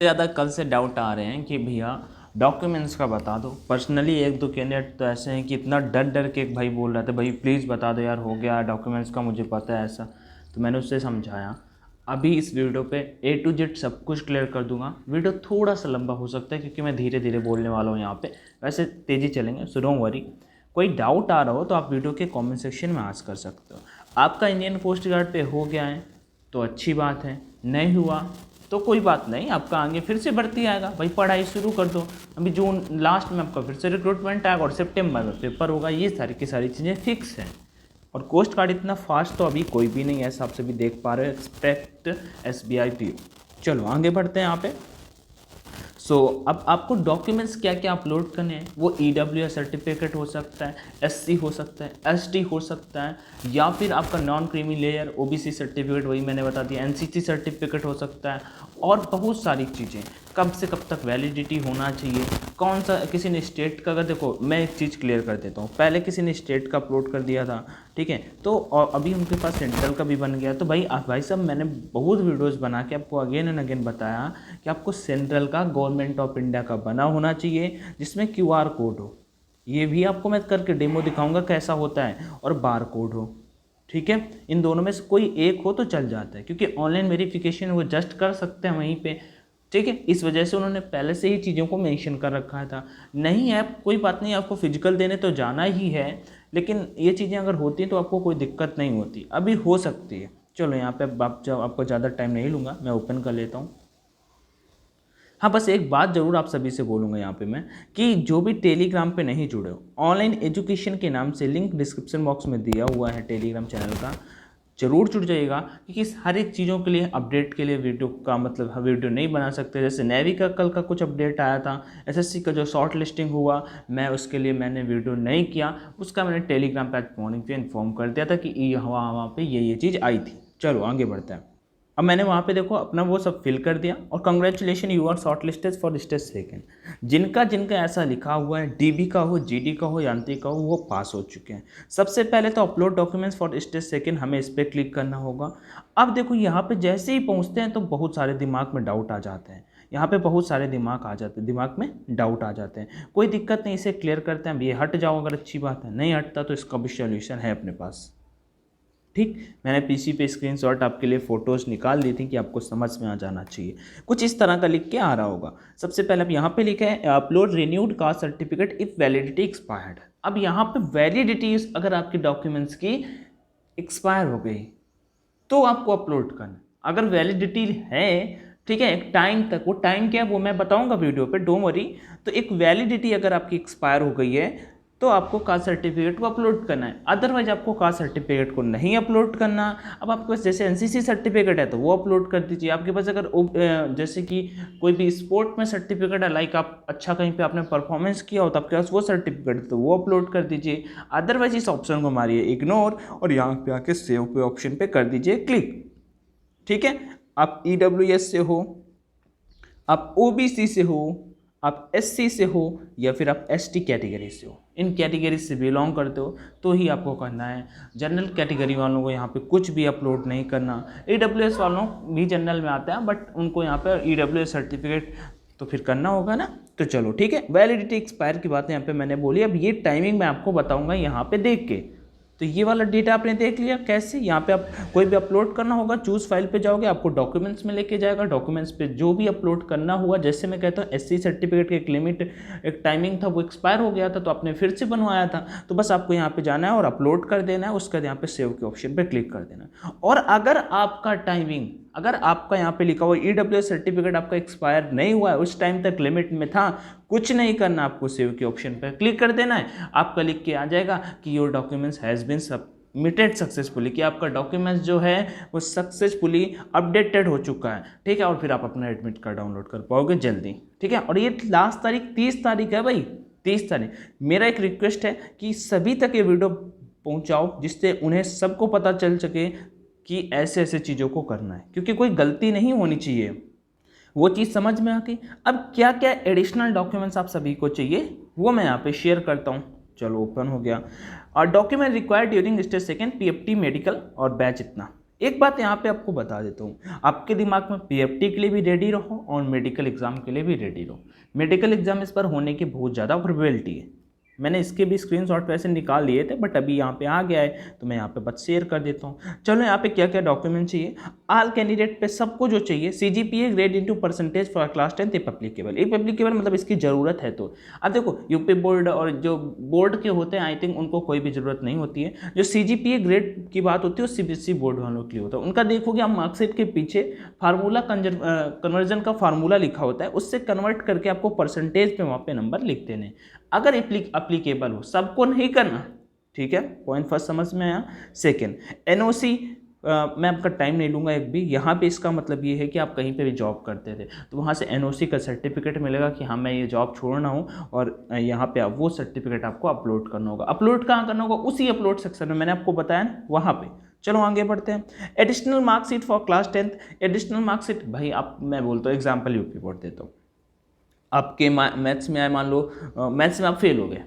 ज़्यादा कल से डाउट आ रहे हैं कि भैया डॉक्यूमेंट्स का बता दो। पर्सनली एक दो कैंडिडेट तो ऐसे हैं कि इतना डर डर के एक भाई बोल रहा था भाई प्लीज़ बता दो यार, हो गया डॉक्यूमेंट्स का मुझे पता है ऐसा। तो मैंने उससे समझाया। अभी इस वीडियो पे ए टू जेड सब कुछ क्लियर कर दूंगा। वीडियो थोड़ा सा लंबा हो सकता है क्योंकि मैं धीरे धीरे बोलने वाला हूँ यहाँ पे, वैसे तेज़ी चलेंगे, सो डोंट वरी। कोई डाउट आ रहा हो तो आप वीडियो के कमेंट सेक्शन में आस्क कर सकते हो। आपका इंडियन कोस्ट गार्ड पे हो गया है तो अच्छी बात है, नहीं हुआ तो कोई बात नहीं, आपका आगे फिर से भर्ती आएगा भाई, पढ़ाई शुरू कर दो। अभी जून लास्ट में आपका फिर से रिक्रूटमेंट आएगा और सितंबर में पेपर होगा। ये सारी की सारी चीज़ें फिक्स हैं। और कोस्ट गार्ड इतना फास्ट तो अभी कोई भी नहीं है, ऐसा आप सभी देख पा रहे हो। Expect SBI PO। चलो आगे बढ़ते हैं यहाँ पे। अब आपको डॉक्यूमेंट्स क्या क्या अपलोड करने हैं, वो EWS सर्टिफिकेट हो सकता है, SC हो सकता है, ST हो सकता है, या फिर आपका non creamy layer OBC certificate, वही मैंने बता दिया, NCC सर्टिफिकेट हो सकता है, और बहुत सारी चीज़ें। कब से कब तक वैलिडिटी होना चाहिए, कौन सा किसी ने स्टेट का, अगर देखो मैं एक चीज़ क्लियर कर देता हूँ, पहले किसी ने स्टेट का अपलोड कर दिया था, ठीक है, तो और अभी उनके पास सेंट्रल का भी बन गया। तो भाई साहब मैंने बहुत वीडियोस बना के आपको अगेन एंड अगेन बताया कि आपको सेंट्रल का गवर्नमेंट ऑफ इंडिया का बना होना चाहिए जिसमें QR कोड हो। ये भी आपको मैं करके डेमो दिखाऊंगा कैसा होता है, और बार कोड हो, ठीक है। इन दोनों में से कोई एक हो तो चल जाता है क्योंकि ऑनलाइन वेरिफिकेशन वो जस्ट कर सकते हैं वहीं पे, ठीक है। इस वजह से उन्होंने पहले से ही चीज़ों को मेंशन कर रखा था। नहीं है कोई बात नहीं, आपको फिजिकल देने तो जाना ही है, लेकिन ये चीज़ें अगर होती हैं तो आपको कोई दिक्कत नहीं होती, अभी हो सकती है। चलो यहाँ पे आपको ज़्यादा टाइम नहीं लूँगा, मैं ओपन कर लेता हूँ। हाँ बस एक बात ज़रूर आप सभी से बोलूँगा यहाँ पे मैं, कि जो भी टेलीग्राम पे नहीं जुड़े हो, ऑनलाइन एजुकेशन के नाम से लिंक डिस्क्रिप्शन बॉक्स में दिया हुआ है टेलीग्राम चैनल का, जरूर जुड़ जाइएगा। क्योंकि हर एक चीज़ों के लिए अपडेट के लिए वीडियो का मतलब हम वीडियो नहीं बना सकते। जैसे नेवी का कल का कुछ अपडेट आया था, SSC का जो शॉर्ट लिस्टिंग हुआ, मैं उसके लिए मैंने वीडियो नहीं किया, उसका मैंने टेलीग्राम पे मॉर्निंग पे इन्फॉर्म कर दिया था कि वहाँ पे ये चीज़ आई थी। चलो आगे बढ़ते हैं। अब मैंने वहाँ पे देखो अपना वो सब फिल कर दिया, और congratulation you are shortlisted for stage second. जिनका जिनका ऐसा लिखा हुआ है, DB का हो, GD का हो, यांत्रिक का हो, वो पास हो चुके हैं। सबसे पहले तो upload documents for stage second, हमें इस पर क्लिक करना होगा। अब देखो यहाँ पे जैसे ही पहुँचते हैं तो बहुत सारे दिमाग में डाउट आ जाते हैं, यहाँ पे बहुत सारे दिमाग में डाउट आ जाते हैं। कोई दिक्कत नहीं, इसे क्लियर करते हैं। अब ये हट जाओ अगर अच्छी बात है, नहीं हटता तो इसका भी सोल्यूशन है अपने पास, ठीक। मैंने PC पे स्क्रीनशॉट आपके लिए फ़ोटोज़ निकाल दी थी कि आपको समझ में आ जाना चाहिए। कुछ इस तरह का लिख के आ रहा होगा। सबसे पहले अब यहाँ पे लिखा है upload renewed caste certificate if validity expired. अब यहाँ पे वैलिडिटी अगर आपके डॉक्यूमेंट्स की एक्सपायर हो गई तो आपको अपलोड करना। अगर वैलिडिटी है, ठीक है, एक टाइम तक, वो टाइम क्या है वो मैं बताऊंगा वीडियो पे, डोंट वरी। तो एक वैलिडिटी अगर आपकी एक्सपायर हो गई है तो आपको कास्ट सर्टिफिकेट को अपलोड करना है, अदरवाइज आपको कास्ट सर्टिफिकेट को नहीं अपलोड करना। अब आपके पास जैसे NCC सर्टिफिकेट है तो वो अपलोड कर दीजिए। आपके पास अगर जैसे कि कोई भी स्पोर्ट में सर्टिफिकेट है, लाइक आप अच्छा कहीं पे आपने परफॉर्मेंस किया हो तो आपके पास वो सर्टिफिकेट है तो वो अपलोड कर दीजिए। अदरवाइज इस ऑप्शन को मारिए इग्नोर और यहाँ पे आके सेव पे ऑप्शन पे कर दीजिए क्लिक, ठीक है। आप EWS से हो, आप OBC से हो, आप SC से हो, या फिर आप ST कैटेगरी से हो, इन कैटेगरी से बिलोंग करते हो तो ही आपको करना है। जनरल कैटेगरी वालों को यहाँ पे कुछ भी अपलोड नहीं करना। EWS वालों भी जनरल में आता है बट उनको यहाँ पे EWS सर्टिफिकेट तो फिर करना होगा ना। तो चलो ठीक है, वैलिडिटी एक्सपायर की बातें यहाँ पे मैंने बोली। अब ये टाइमिंग मैं आपको बताऊँगा यहाँ पे देख के। तो ये वाला डेटा आपने देख लिया कैसे, यहाँ पे आप कोई भी अपलोड करना होगा, चूज फाइल पे जाओगे, आपको डॉक्यूमेंट्स में लेके जाएगा। डॉक्यूमेंट्स पे जो भी अपलोड करना हुआ, जैसे मैं कहता हूँ SC सर्टिफिकेट की एक लिमिट, एक टाइमिंग था, वो एक्सपायर हो गया था तो आपने फिर से बनवाया था, तो बस आपको यहाँ पे जाना है और अपलोड कर देना है। उसके बाद यहाँ पे सेव के ऑप्शन पे क्लिक कर देना है। और अगर आपका टाइमिंग, अगर आपका यहाँ पे लिखा हुआ EWS सर्टिफिकेट आपका एक्सपायर नहीं हुआ है, उस टाइम तक लिमिट में था, कुछ नहीं करना, आपको सेव के ऑप्शन पर क्लिक कर देना है। आपका लिख के आ जाएगा कि your documents has been submitted successfully, कि आपका डॉक्यूमेंट्स जो है वो सक्सेसफुली अपडेटेड हो चुका है, ठीक है। और फिर आप अपना एडमिट कार्ड डाउनलोड कर पाओगे जल्दी, ठीक है। और ये लास्ट तारीख 30 तारीख है भाई, 30 तारीख। मेरा एक रिक्वेस्ट है कि सभी तक ये वीडियो पहुंचाओ जिससे उन्हें सबको पता चल सके कि ऐसे ऐसे चीज़ों को करना है, क्योंकि कोई गलती नहीं होनी चाहिए। वो चीज़ समझ में आ गई। अब क्या क्या एडिशनल डॉक्यूमेंट्स आप सभी को चाहिए वो मैं यहाँ पे शेयर करता हूँ। चलो ओपन हो गया। और document required during stage second PFT medical और बैच, इतना एक बात यहाँ पे आपको बता देता हूँ, आपके दिमाग में पीएफटी के लिए भी रेडी रहो और मेडिकल एग्जाम के लिए भी रेडी रहो। मेडिकल एग्जाम इस पर होने की बहुत ज़्यादा प्रोबेबिलिटी है। मैंने इसके भी स्क्रीनशॉट वैसे निकाल लिए थे, बट अभी यहाँ पे आ गया है तो मैं यहाँ पे बस शेयर कर देता हूँ। चलो यहाँ पे क्या क्या डॉक्यूमेंट चाहिए, ऑल कैंडिडेट पे सबको जो चाहिए, CGPA grade into percentage for class 10 if applicable. If applicable मतलब इसकी ज़रूरत है तो। अब देखो यूपी बोर्ड और जो बोर्ड के होते हैं आई थिंक उनको कोई भी ज़रूरत नहीं होती है। जो CGPA ग्रेड की बात होती है वो CBSE बोर्ड वालों के लिए होता है। उनका देखोगे आप मार्कशीट के पीछे फार्मूला कन्वर्जन का फार्मूला लिखा होता है, उससे कन्वर्ट करके आपको परसेंटेज पे वहाँ पे नंबर लिख देने। अगर एप्लीकेबल हो, सबको नहीं करना, ठीक है। पॉइंट फर्स्ट समझ में आया। सेकेंड, NOC, मैं आपका टाइम नहीं लूँगा एक भी। यहाँ पे इसका मतलब ये है कि आप कहीं पे भी जॉब करते थे तो वहाँ से NOC का सर्टिफिकेट मिलेगा कि हाँ मैं ये जॉब छोड़ना हूँ, और यहाँ पे आप वो सर्टिफिकेट आपको अपलोड करना होगा। अपलोड कहाँ करना होगा, उसी अपलोड सेक्शन में मैंने आपको बताया ना, वहाँ पे। चलो आगे बढ़ते हैं। Additional marksheet for class 10। Additional marksheet भाई आप, मैं बोलता हूँ एग्जाम्पल यूपी बोर्ड देता हूँ। आपके मैथ्स में आए, मान लो मैथ्स में आप फेल हो गए,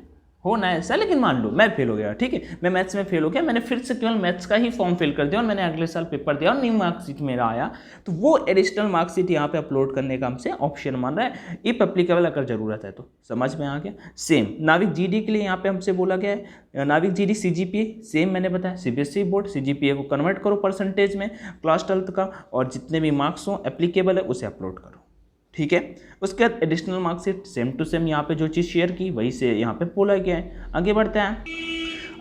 होना ऐसा, लेकिन मान लो मैं फेल हो गया, ठीक है, मैं मैथ्स में फेल हो गया, मैंने फिर से केवल मैथ्स का ही फॉर्म फिल कर दिया और मैंने अगले साल पेपर दिया और न्यू मार्कशीट मेरा आया, तो वो एडिशनल मार्कशीट यहाँ पे अपलोड करने का हमसे ऑप्शन मान रहा है, इफ एप्लीकेबल अगर जरूरत है तो। समझ में आ गया। सेम नाविक GD के लिए यहाँ पे हमसे बोला गया है, नाविक GD CGPA सेम मैंने बताया, CBSE बोर्ड CGPA को कन्वर्ट करो परसेंटेज में क्लास 12 का, और जितने भी मार्क्स हो एप्लीकेबल है उसे अपलोड करो, ठीक है। उसके बाद additional marksheet same to same, यहाँ पे जो चीज़ शेयर की वही से यहाँ पे बोला गया है। आगे बढ़ते हैं।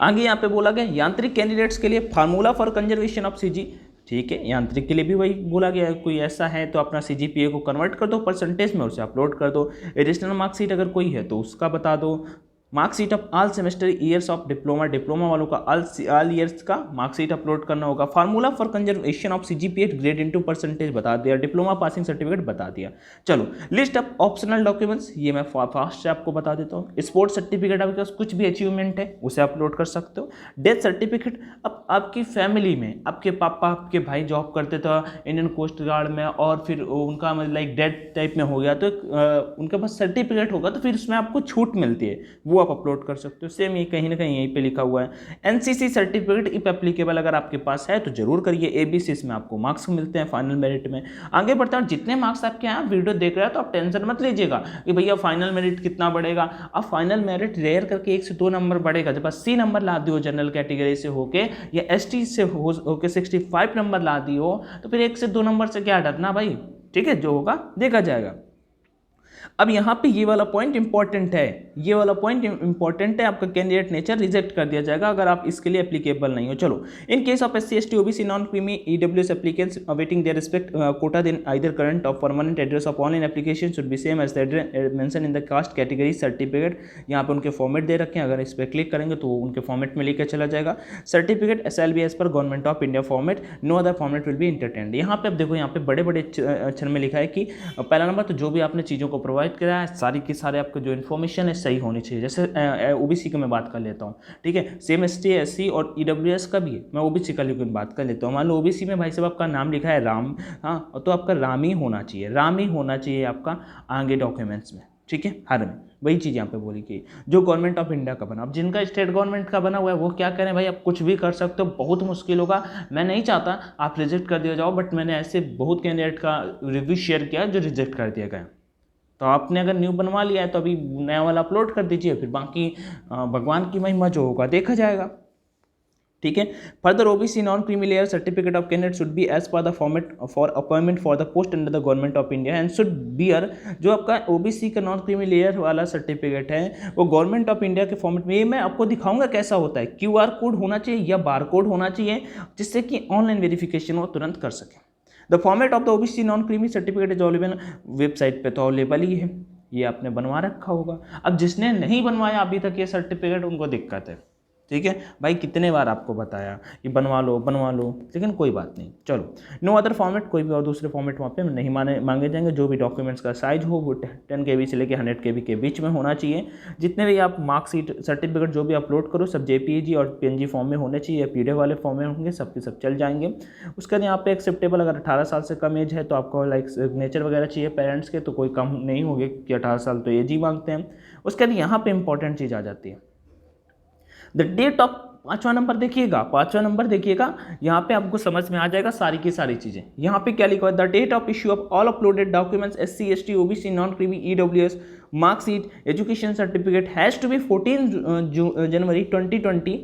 आगे यहाँ पे बोला गया यांत्रिक कैंडिडेट्स के लिए formula for conservation of CG, ठीक है। यांत्रिक के लिए भी वही बोला गया है, कोई ऐसा है तो अपना CGPA को कन्वर्ट कर दो परसेंटेज में, उसे अपलोड कर दो। एडिशनल मार्कशीट अगर कोई है तो उसका बता दो। Marksheet of all semester years of diploma वालों का ऑल ईयर्स का मार्कशीट अपलोड करना होगा। Formula for conservation of CGPA grade into percentage बता दिया, डिप्लोमा पासिंग सर्टिफिकेट बता दिया। चलो लिस्ट ऑफ ऑप्शनल डॉक्यूमेंट्स, ये मैं फास्ट से आपको बता देता हूँ। स्पोर्ट्स सर्टिफिकेट, आपके पास कुछ भी अचीवमेंट है उसे अपलोड कर सकते हो। डेथ सर्टिफिकेट, अब आपकी फैमिली में आपके पापा आपके भाई जॉब करते थे इंडियन कोस्ट गार्ड में और फिर उनका मतलब लाइक डेथ टाइप में हो गया तो उनके पास सर्टिफिकेट होगा तो फिर उसमें आपको छूट मिलती है, वो आप अपलोड कर सकते हो। सेम ये कहीं ना कहीं यहीं पे लिखा हुआ है। NCC सर्टिफिकेट इफ एप्लीकेबल अगर आपके पास है तो जरूर करिए। ABC में आपको मार्क्स मिलते हैं फाइनल मेरिट में। आगे बढ़ते हैं, जितने मार्क्स आपके यहाँ वीडियो देख रहे हैं तो आप टेंशन मत लीजिएगा कि भैया फाइनल मेरिट कितना बढ़ेगा। अब फाइनल मेरिट रेयर करके 1 से 2 नंबर बढ़ेगा। जब 80 नंबर ला दी हो जनरल कैटेगरी से होके या ST से होके 65 नंबर ला दी हो तो फिर 1 से 2 नंबर से क्या डरना भाई, ठीक है, जो होगा देखा जाएगा। अब यहाँ पे ये वाला पॉइंट इंपॉर्टेंट है, ये वाला पॉइंट इंपॉर्टेंट है, आपका कैंडिडेट नेचर रिजेक्ट कर दिया जाएगा अगर आप इसके लिए एप्लीकेबल नहीं हो। चलो, in case of SC ST OBC non creamy EWS applicants awaiting their respect quota then either current और permanent address of online application should be same as the address mention in the caste category certificate. यहाँ पे उनके format दे रखे हैं, अगर इस पर click करेंगे तो उनके फॉर्मेट में लेकर चला जाएगा। Certificate SL be as per government of India format, no other format will be entertained. यहाँ पे अब देखो, यहाँ पे बड़े बड़े अक्षर में लिखा है कि पहला नंबर तो जो भी आपने चीज़ों को प्रोवाइड करा है सारी की सारे आपको जो इन्फॉर्मेशन है सही होनी चाहिए। जैसे OBC का मैं बात कर लेता हूँ, ठीक है, सेम ST SC और EWS का भी है, मैं OBC का लेकिन बात कर लेता हूँ। मान लो OBC में भाई साहब आपका नाम लिखा है राम, हाँ, तो आपका राम ही होना चाहिए, राम ही होना चाहिए आपका आगे डॉक्यूमेंट्स में, ठीक है, हर में वही चीज़ यहाँ पे बोली गई जो गवर्नमेंट ऑफ इंडिया का बना। अब जिनका स्टेट गवर्नमेंट का बना हुआ है वो क्या करें भाई, आप कुछ भी कर सकते हो, बहुत मुश्किल होगा। मैं नहीं चाहता आप रिजेक्ट कर दिया जाओ, बट मैंने ऐसे बहुत कैंडिडेट का रिव्यू शेयर किया जो रिजेक्ट कर दिया गया। तो आपने अगर न्यू बनवा लिया है तो अभी नया वाला अपलोड कर दीजिए, फिर बाकी भगवान की महिमा जो होगा देखा जाएगा, ठीक है। Further OBC non creamy layer certificate of candidate should be as per the format for appointment for the post under the government of India and should bear, जो आपका OBC का नॉन क्रीमी लेयर वाला certificate है वो government of India के format में, ये मैं आपको दिखाऊंगा कैसा होता है। QR कोड होना चाहिए या बार कोड होना चाहिए जिससे कि ऑनलाइन वेरिफिकेशन वो तुरंत कर सके। The format of the OBC non creamy certificate is available, website पे तो अवेलेबल ही है, ये आपने बनवा रखा होगा। अब जिसने नहीं बनवाया अभी तक ये सर्टिफिकेट उनको दिक्कत है, ठीक है भाई, कितने बार आपको बताया कि बनवा लो, लेकिन कोई बात नहीं। चलो, नो अदर फॉर्मेट, कोई भी और दूसरे फॉर्मेट वहाँ पे नहीं मांगे जाएंगे। जो भी डॉक्यूमेंट्स का साइज हो वो 10 KB से लेकर 100 KB के बीच में होना चाहिए। जितने भी आप मार्कशीट सर्टिफिकेट जो भी अपलोड करो सब JPEG और PNG फॉर्म में होने चाहिए, या PDF वाले फॉर्म में होंगे, सबके सब चल जाएंगे। उसके बाद यहाँ पे एक्सेप्टेबल, अगर 18 साल से कम एज है तो आपको लाइक सिग्नेचर वगैरह चाहिए पेरेंट्स के, तो कोई कम नहीं होगी कि 18 साल तो एज ही मांगते हैं। उसके बाद यहाँ पे इंपॉर्टेंट चीज़ आ जाती है, द डेट ऑफ पाँचवा नंबर देखिएगा, यहाँ पे आपको समझ में आ जाएगा सारी की सारी चीज़ें। यहाँ पे क्या लिखा है, the date of issue of all uploaded documents SC ST OBC non creamy EWS marksheet education certificate has to be 14 January 2020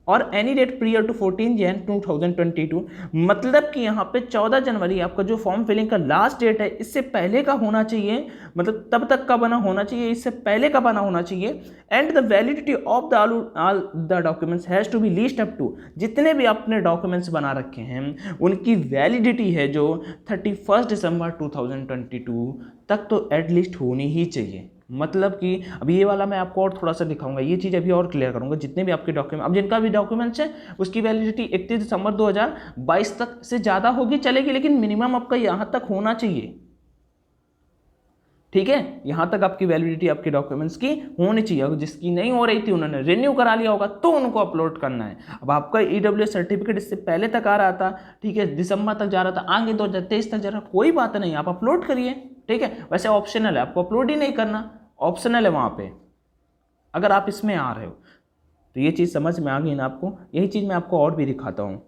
और any date prior to 14 Jan 2022। मतलब कि यहाँ पे 14 जनवरी आपका जो फॉर्म फिलिंग का लास्ट डेट है, इससे पहले का होना चाहिए, मतलब तब तक का बना होना चाहिए, इससे पहले का बना होना चाहिए। And the validity of the all the documents has to be least up to, जितने भी आपने डॉक्यूमेंट्स बना रखे हैं उनकी वैलिडिटी है जो 31 दिसंबर 2022 तक तो एटलीस्ट होनी ही चाहिए। मतलब कि अभी ये वाला मैं आपको और थोड़ा सा दिखाऊंगा, ये चीज़ अभी और क्लियर करूंगा। जितने भी आपके डॉक्यूमेंट, अब जिनका भी डॉक्यूमेंट्स है उसकी वैलिडिटी 31 दिसंबर 2022 तक से ज़्यादा होगी चलेगी, लेकिन मिनिमम आपका यहाँ तक होना चाहिए। ठीक है, यहाँ तक आपकी वैलिडिटी आपके डॉक्यूमेंट्स की होनी चाहिए। अगर जिसकी नहीं हो रही थी उन्होंने रिन्यू करा लिया होगा तो उनको अपलोड करना है। अब आपका EWS सर्टिफिकेट इससे पहले तक आ रहा था, ठीक है, दिसंबर तक जा रहा था, आगे 2023 तक जा रहा, कोई बात नहीं, आप अपलोड करिए। ठीक है, वैसे ऑप्शनल है, आपको अपलोड ही नहीं करना, ऑप्शनल है वहाँ पे, अगर आप इसमें आ रहे हो तो। ये चीज़ समझ में आ गई ना आपको। यही चीज़ मैं आपको और भी दिखाता हूँ।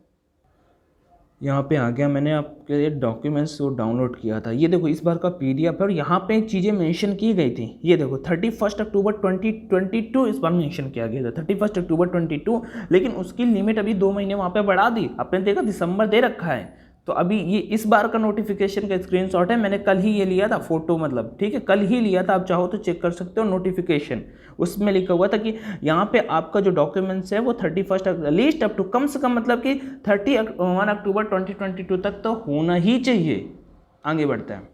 यहाँ पे आ गया, मैंने आपके डॉक्यूमेंट्स को डाउनलोड किया था। ये देखो इस बार का PDF है और यहाँ पे चीज़ें मेंशन की गई थी। ये देखो 31 अक्टूबर 2022 इस बार मेंशन किया गया था, 31 अक्टूबर 22, लेकिन उसकी लिमिट अभी 2 महीने वहाँ पे बढ़ा दी। आपने देखा दिसंबर दे रखा है, तो अभी ये इस बार का नोटिफिकेशन का स्क्रीनशॉट है, मैंने कल ही ये लिया था फोटो, मतलब ठीक है कल ही लिया था, आप चाहो तो चेक कर सकते हो नोटिफिकेशन। उसमें लिखा हुआ था कि यहाँ पे आपका जो डॉक्यूमेंट्स है वो 31 लीस्ट अप टू, कम से कम मतलब कि 31 अक्टूबर 2022 तक तो होना ही चाहिए। आगे बढ़ता है,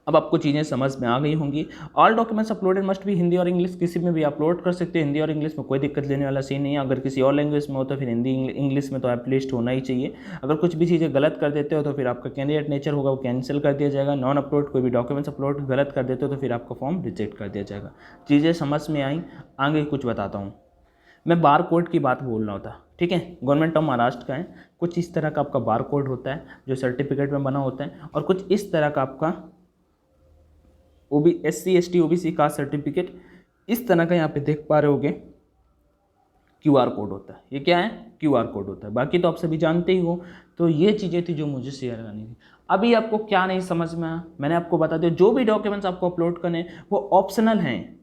अब आपको चीज़ें समझ में आ गई होंगी। ऑल डॉक्यूमेंट्स अपलोडेड मस्ट भी हिंदी और इंग्लिश, किसी में भी अपलोड कर सकते हैं, हिंदी और इंग्लिश में कोई दिक्कत लेने वाला सीन नहीं है। अगर किसी और लैंग्वेज में हो तो फिर हिंदी इंग्लिश में तो एटलीस्ट होना ही चाहिए। अगर कुछ भी चीज़ें गलत कर देते हो तो फिर आपका कैंडिडेट नेचर होगा वो कैंसिल कर दिया जाएगा। नॉन अपलोड, कोई भी डॉक्यूमेंट्स अपलोड गलत कर देते हो तो फिर आपका फॉर्म रिजेक्ट कर दिया जाएगा। चीज़ें समझ में आई, आगे कुछ बताता हूँ। मैं बार कोड की बात बोल रहा था, ठीक है, गवर्नमेंट ऑफ महाराष्ट्र का है। कुछ इस तरह का आपका बार कोड होता है जो सर्टिफिकेट में बना होता है, और कुछ इस तरह का आपका SC ST OBC का सर्टिफिकेट इस तरह का यहाँ पे देख पा रहे होगे QR कोड होता है। ये क्या है, QR कोड होता है। बाकी तो आप सभी जानते ही हो। तो ये चीज़ें थी जो मुझे शेयर करनी थी। अभी आपको क्या नहीं समझ में आया, मैंने आपको बता दिया, जो भी डॉक्यूमेंट्स आपको अपलोड करने वो ऑप्शनल हैं।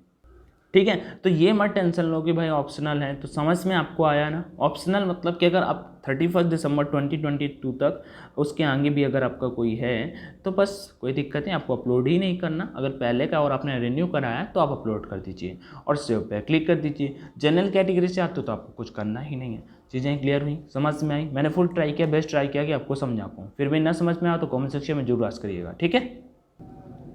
ठीक है, तो ये मत टेंशन लो कि भाई ऑप्शनल है। तो समझ में आपको आया ना, ऑप्शनल मतलब कि अगर आप 31 दिसंबर 2022 तक, उसके आगे भी अगर आपका कोई है तो बस कोई दिक्कत नहीं, आपको अपलोड ही नहीं करना। अगर पहले का और आपने रिन्यू कराया तो आप अपलोड कर दीजिए और सेव पे क्लिक कर दीजिए। जनरल कैटेगरी से आते हो तो आपको कुछ करना ही नहीं है। चीज़ें क्लियर हुई, समझ में आई। मैंने फुल ट्राई किया, बेस्ट ट्राई किया कि आपको समझा पाऊँ। फिर भी ना समझ में आया तो कमेंट सेक्शन में जरूर आस्क करिएगा, ठीक है।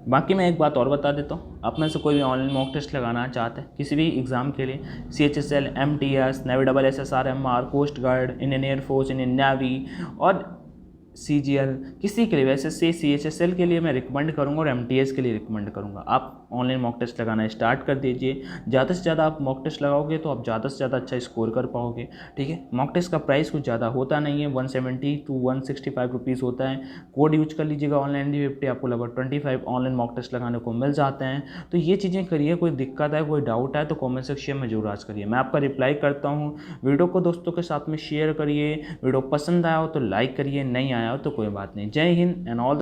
बाकी मैं एक बात और बता देता हूँ, आप में से कोई भी ऑनलाइन मॉक टेस्ट लगाना चाहते हैं किसी भी एग्ज़ाम के लिए, CHSL, MTS, navy SSR, MR, coast guard, Indian air force, Indian navy और CGL, किसी के लिए, वैसे से CHSL के लिए मैं रिकमेंड करूँगा और MTS के लिए रिकमेंड करूँगा। आप ऑनलाइन मॉक टेस्ट लगाना स्टार्ट कर दीजिए। ज़्यादा से ज़्यादा आप मॉक टेस्ट लगाओगे तो आप ज़्यादा से ज़्यादा अच्छा स्कोर कर पाओगे, ठीक है। मॉक टेस्ट का प्राइस कुछ ज़्यादा होता नहीं है, 170 to 165 रुपीज़ होता है। कोड यूज कर लीजिएगा ऑनलाइन D50, आपको लगभग 25 ऑनलाइन मॉक टेस्ट लगाने को मिल जाते हैं। तो ये चीज़ें करिए। कोई दिक्कत है, कोई डाउट है तो कॉमेंट सेक्शन में जरूर आस्क करिए, मैं आपका रिप्लाई करता हूँ। वीडियो को दोस्तों के साथ में शेयर करिए। वीडियो पसंद आया हो तो लाइक करिए, नहीं आया हो तो कोई बात नहीं। जय हिंद एंड ऑल।